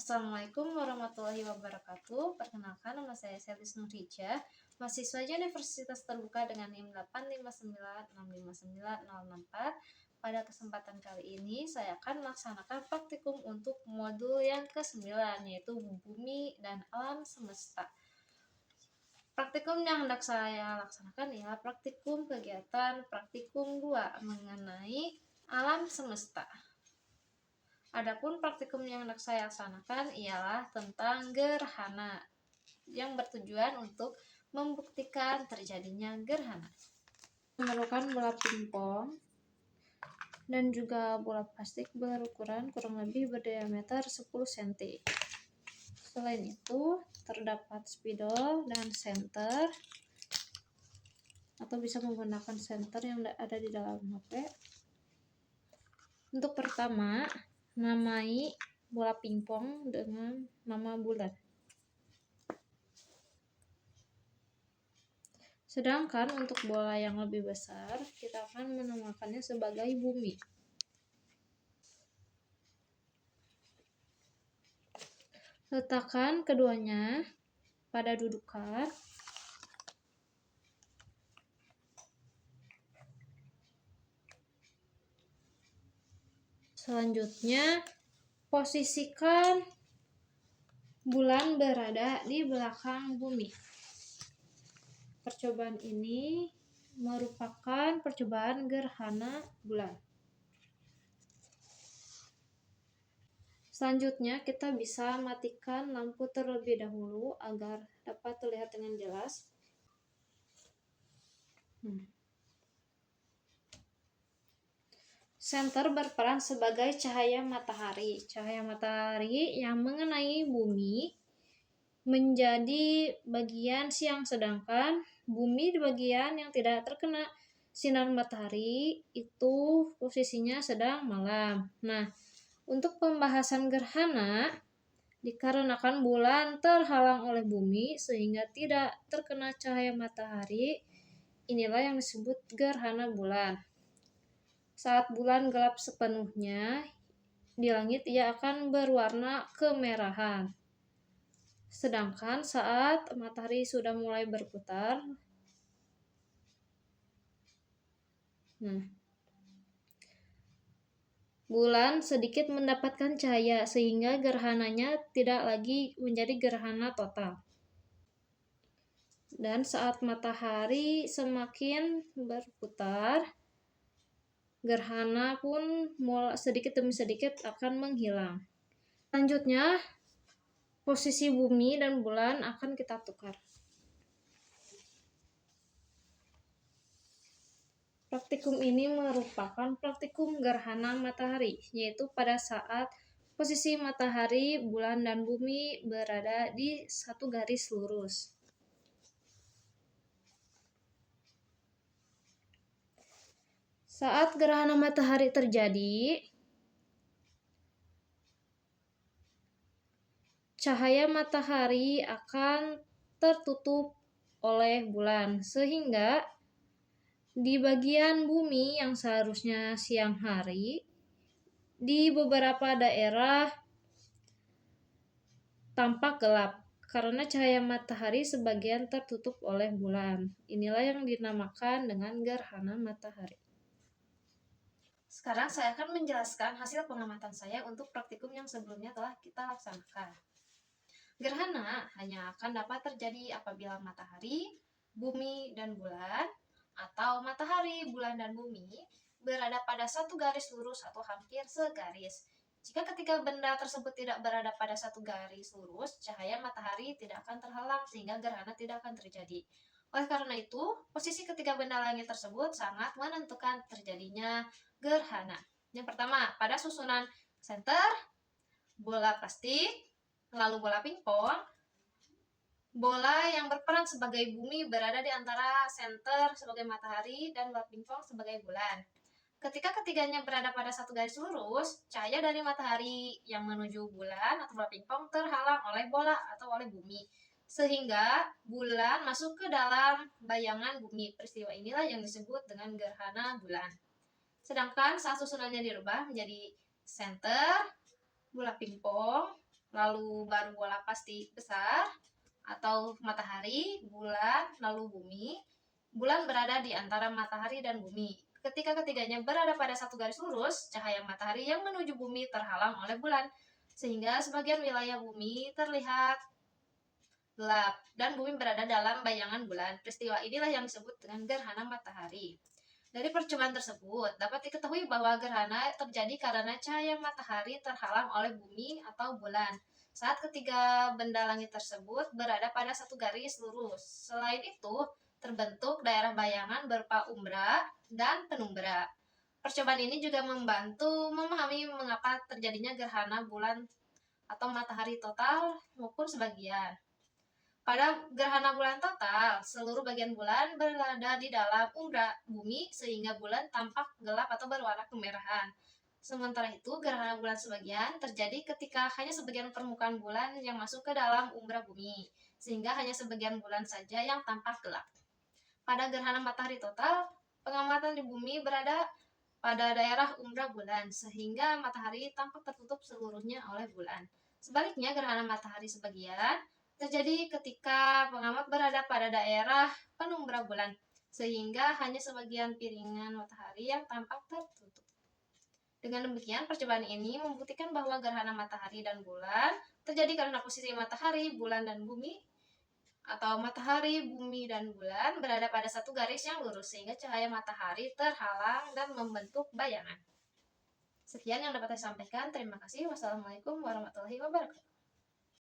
Assalamualaikum warahmatullahi wabarakatuh. Perkenalkan, nama saya Selis Nurhijah, mahasiswa Universitas Terbuka dengan NIM 859659064. Pada kesempatan kali ini, saya akan melaksanakan praktikum untuk modul yang ke-9, yaitu Bumi dan Alam Semesta. Praktikum yang hendak saya laksanakan ialah praktikum kegiatan praktikum 2 mengenai alam semesta. Adapun praktikum yang hendak saya laksanakan ialah tentang gerhana yang bertujuan untuk membuktikan terjadinya gerhana. Memerlukan bola pingpong dan juga bola plastik berukuran kurang lebih berdiameter 10 cm. Selain itu, terdapat spidol dan senter, atau bisa menggunakan senter yang ada di dalam HP. Untuk pertama, namai bola pingpong dengan nama bulan. Sedangkan untuk bola yang lebih besar, kita akan menamakannya sebagai bumi. Letakkan keduanya pada dudukan. Selanjutnya, posisikan bulan berada di belakang bumi. Percobaan ini merupakan percobaan gerhana bulan. Selanjutnya, kita bisa matikan lampu terlebih dahulu agar dapat terlihat dengan jelas. Senter berperan sebagai cahaya matahari. Cahaya matahari yang mengenai bumi menjadi bagian siang, sedangkan bumi di bagian yang tidak terkena sinar matahari itu posisinya sedang malam. Nah, untuk pembahasan gerhana, dikarenakan bulan terhalang oleh bumi sehingga tidak terkena cahaya matahari, inilah yang disebut gerhana bulan. Saat bulan gelap sepenuhnya di langit, ia akan berwarna kemerahan. Sedangkan saat matahari sudah mulai berputar, bulan sedikit mendapatkan cahaya sehingga gerhananya tidak lagi menjadi gerhana total. Dan saat matahari semakin berputar, gerhana pun sedikit demi sedikit akan menghilang. Selanjutnya, posisi bumi dan bulan akan kita tukar. Praktikum ini merupakan praktikum gerhana matahari, yaitu pada saat posisi matahari, bulan, dan bumi berada di satu garis lurus. Saat gerhana matahari terjadi, cahaya matahari akan tertutup oleh bulan, sehingga di bagian bumi yang seharusnya siang hari, di beberapa daerah tampak gelap karena cahaya matahari sebagian tertutup oleh bulan. Inilah yang dinamakan dengan gerhana matahari. Sekarang saya akan menjelaskan hasil pengamatan saya untuk praktikum yang sebelumnya telah kita laksanakan. Gerhana hanya akan dapat terjadi apabila matahari, bumi, dan bulan, atau matahari, bulan, dan bumi berada pada satu garis lurus atau hampir segaris. Jika ketika benda tersebut tidak berada pada satu garis lurus, cahaya matahari tidak akan terhalang sehingga gerhana tidak akan terjadi. Oleh karena itu, posisi ketiga benda langit tersebut sangat menentukan terjadinya gerhana. Yang pertama, pada susunan senter, bola plastik, lalu bola pingpong. Bola yang berperan sebagai bumi berada di antara senter sebagai matahari dan bola pingpong sebagai bulan. Ketika ketiganya berada pada satu garis lurus, cahaya dari matahari yang menuju bulan atau bola pingpong terhalang oleh bola atau oleh bumi, sehingga bulan masuk ke dalam bayangan bumi. Peristiwa inilah yang disebut dengan gerhana bulan. Sedangkan saat susunannya dirubah menjadi senter, bola pingpong, lalu baru bola plastik besar, atau matahari, bulan, lalu bumi. Bulan berada di antara matahari dan bumi. Ketika ketiganya berada pada satu garis lurus, cahaya matahari yang menuju bumi terhalang oleh bulan, sehingga sebagian wilayah bumi terlihat gelap dan bumi berada dalam bayangan bulan. Peristiwa inilah yang disebut dengan gerhana matahari. Dari percobaan tersebut, dapat diketahui bahwa gerhana terjadi karena cahaya matahari terhalang oleh bumi atau bulan saat ketiga benda langit tersebut berada pada satu garis lurus. Selain itu, terbentuk daerah bayangan berupa umbra dan penumbra. Percobaan ini juga membantu memahami mengapa terjadinya gerhana bulan atau matahari total maupun sebagian. Pada gerhana bulan total, seluruh bagian bulan berada di dalam umbra bumi sehingga bulan tampak gelap atau berwarna kemerahan. Sementara itu, gerhana bulan sebagian terjadi ketika hanya sebagian permukaan bulan yang masuk ke dalam umbra bumi, sehingga hanya sebagian bulan saja yang tampak gelap. Pada gerhana matahari total, pengamatan di bumi berada pada daerah umbra bulan, sehingga matahari tampak tertutup seluruhnya oleh bulan. Sebaliknya, gerhana matahari sebagian terjadi ketika pengamat berada pada daerah penumbra bulan, sehingga hanya sebagian piringan matahari yang tampak tertutup. Dengan demikian, percobaan ini membuktikan bahwa gerhana matahari dan bulan terjadi karena posisi matahari, bulan, dan bumi atau matahari, bumi, dan bulan berada pada satu garis yang lurus sehingga cahaya matahari terhalang dan membentuk bayangan. Sekian yang dapat saya sampaikan. Terima kasih. Wassalamualaikum warahmatullahi wabarakatuh.